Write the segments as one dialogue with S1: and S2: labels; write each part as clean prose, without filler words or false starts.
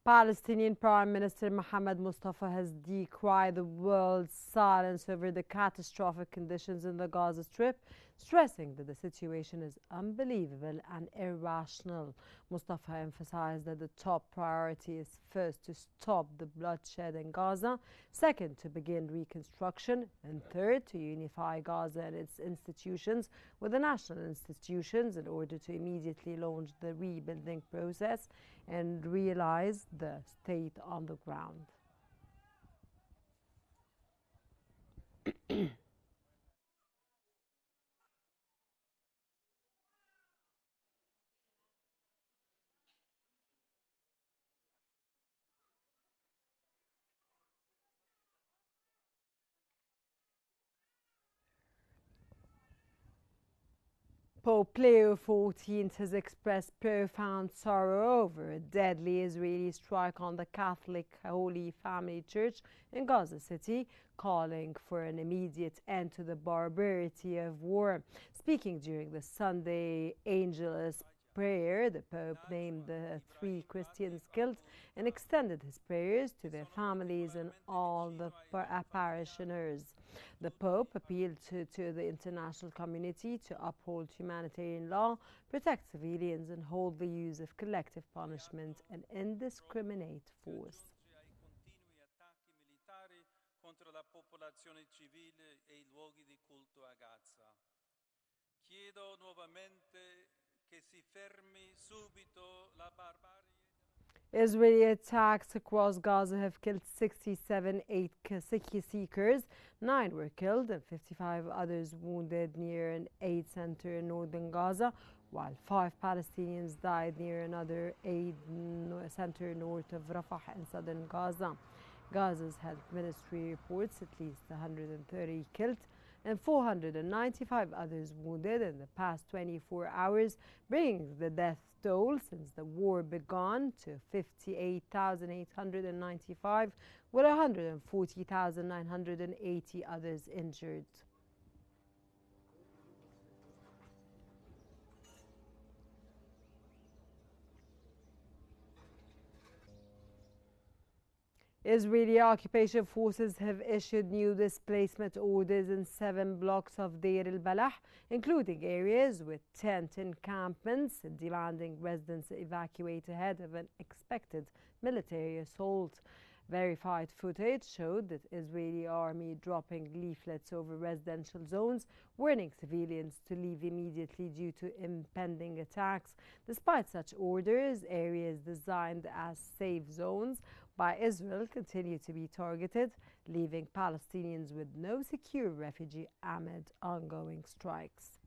S1: Palestinian Prime Minister Mohammed Mustafa has decried the world's silence over the catastrophic conditions in the Gaza Strip, stressing that the situation is unbelievable and irrational. Mustafa emphasized that the top priority is first to stop the bloodshed in Gaza, second to begin reconstruction, and third to unify Gaza and its institutions with the national institutions in order to immediately launch the rebuilding process and realize the state on the ground. Pope Leo XIV has expressed profound sorrow over a deadly Israeli strike on the Catholic Holy Family Church in Gaza City, calling for an immediate end to the barbarity of war. Speaking during the Sunday Angelus prayer, the Pope named the 3 Christians killed and extended his prayers to their families and all the parishioners. The Pope appealed to the international community to uphold humanitarian law, protect civilians, and hold the use of collective punishment and indiscriminate force.
S2: Contro la popolazione civile e i luoghi di culto a Gaza. Chiedo nuovamente che si fermi subito la barbarie.
S1: Israeli attacks across Gaza have killed 67 seekers. 9 were killed and 55 others wounded near an aid center in northern Gaza, while 5 Palestinians died near another aid center north of Rafah in southern Gaza. Gaza's health ministry reports at least 130 killed and 495 others wounded in the past 24 hours, bringing the death toll since the war began to 58,895, with 140,980 others injured. Israeli occupation forces have issued new displacement orders in 7 blocks of Deir al-Balah, including areas with tent encampments, demanding residents evacuate ahead of an expected military assault. Verified footage showed the Israeli army dropping leaflets over residential zones, warning civilians to leave immediately due to impending attacks. Despite such orders, areas designed as safe zones by Israel continue to be targeted, leaving Palestinians with no secure refugee amid ongoing strikes.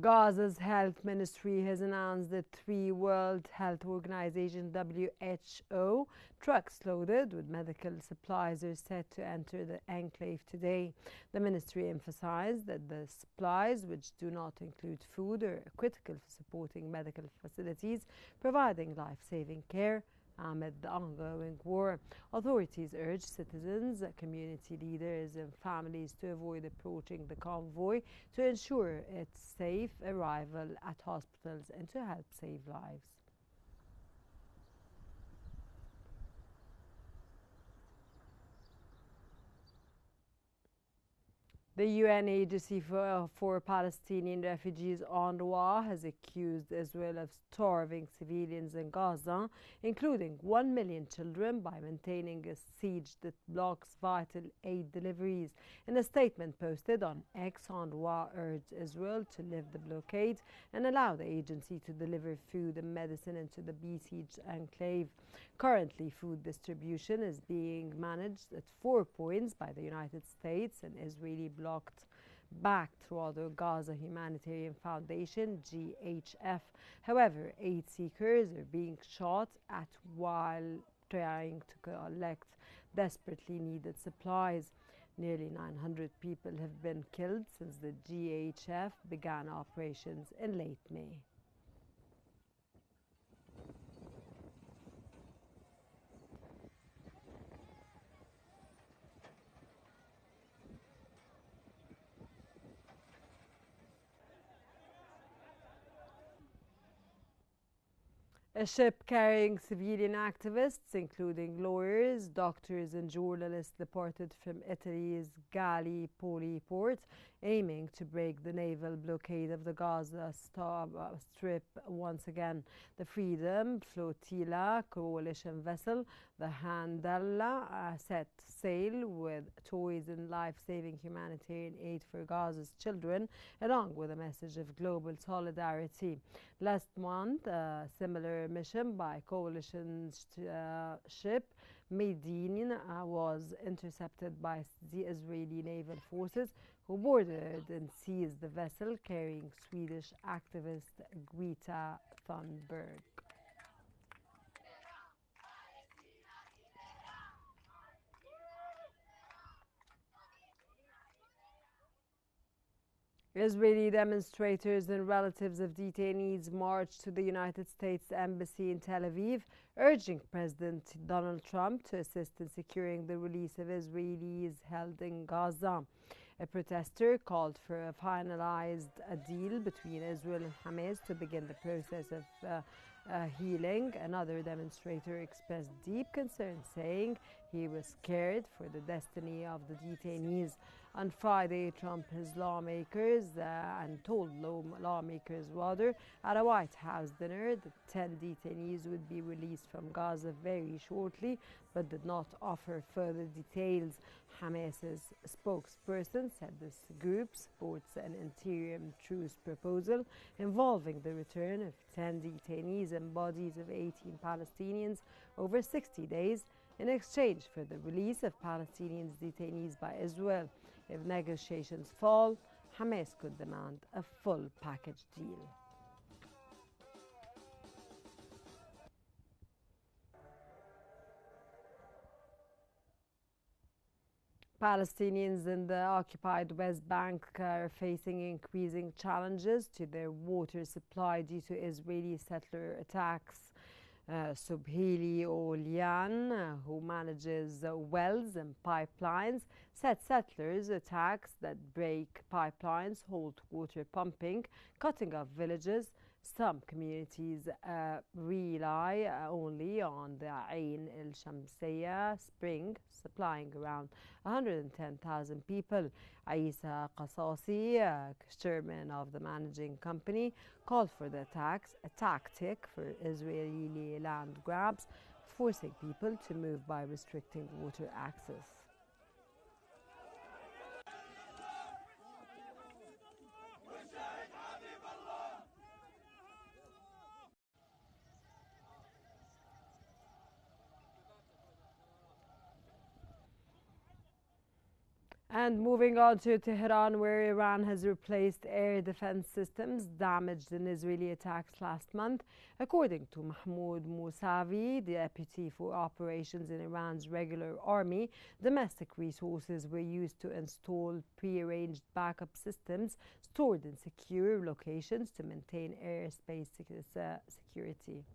S1: Gaza's health ministry has announced that 3 World Health Organization WHO trucks loaded with medical supplies are set to enter the enclave today. The ministry emphasized that the supplies, which do not include food, are critical for supporting medical facilities, providing life-saving care amid the ongoing war. Authorities urge citizens, community leaders and families to avoid approaching the convoy to ensure its safe arrival at hospitals and to help save lives. The UN Agency for Palestinian Refugees, UNRWA, has accused Israel of starving civilians in Gaza, including 1 million children, by maintaining a siege that blocks vital aid deliveries. In a statement posted on X, UNRWA urged Israel to lift the blockade and allow the agency to deliver food and medicine into the besieged enclave. Currently, food distribution is being managed at 4 points by the United States and Israeli backed through the Gaza Humanitarian Foundation, GHF. However, aid seekers are being shot at while trying to collect desperately needed supplies. Nearly 900 people have been killed since the GHF began operations in late May. A ship carrying civilian activists, including lawyers, doctors and journalists, departed from Italy's Gallipoli port, aiming to break the naval blockade of the Gaza Strip once again. The Freedom Flotilla coalition vessel, the Handalla, set sail with toys and life-saving humanitarian aid for Gaza's children, along with a message of global solidarity. Last month, a similar mission by coalition ship Medine was intercepted by the Israeli naval forces, who boarded and seized the vessel carrying Swedish activist Greta Thunberg. Israeli demonstrators and relatives of detainees marched to the United States Embassy in Tel Aviv, urging President Donald Trump to assist in securing the release of Israelis held in Gaza. A protester called for a finalized deal between Israel and Hamas to begin the process of healing. Another demonstrator expressed deep concern, saying he was scared for the destiny of the detainees. On Friday, Trump told lawmakers at a White House dinner that 10 detainees would be released from Gaza very shortly, but did not offer further details. Hamas's spokesperson said this group supports an interim truce proposal involving the return of 10 detainees and bodies of 18 Palestinians over 60 days in exchange for the release of Palestinian detainees by Israel. If negotiations fall, Hamas could demand a full package deal. Palestinians in the occupied West Bank are facing increasing challenges to their water supply due to Israeli settler attacks. Subhili Olian, who manages wells and pipelines, said settlers' attacks that break pipelines halt water pumping, cutting off villages. Some communities rely only on the Ain el Shamsiya spring, supplying around 110,000 people. Isa Qasasi, chairman of the managing company, called for the attacks a tactic for Israeli land grabs, forcing people to move by restricting water access. And moving on to Tehran, where Iran has replaced air defense systems damaged in Israeli attacks last month. According to Mahmoud Mousavi, the deputy for operations in Iran's regular army, domestic resources were used to install prearranged backup systems stored in secure locations to maintain airspace security.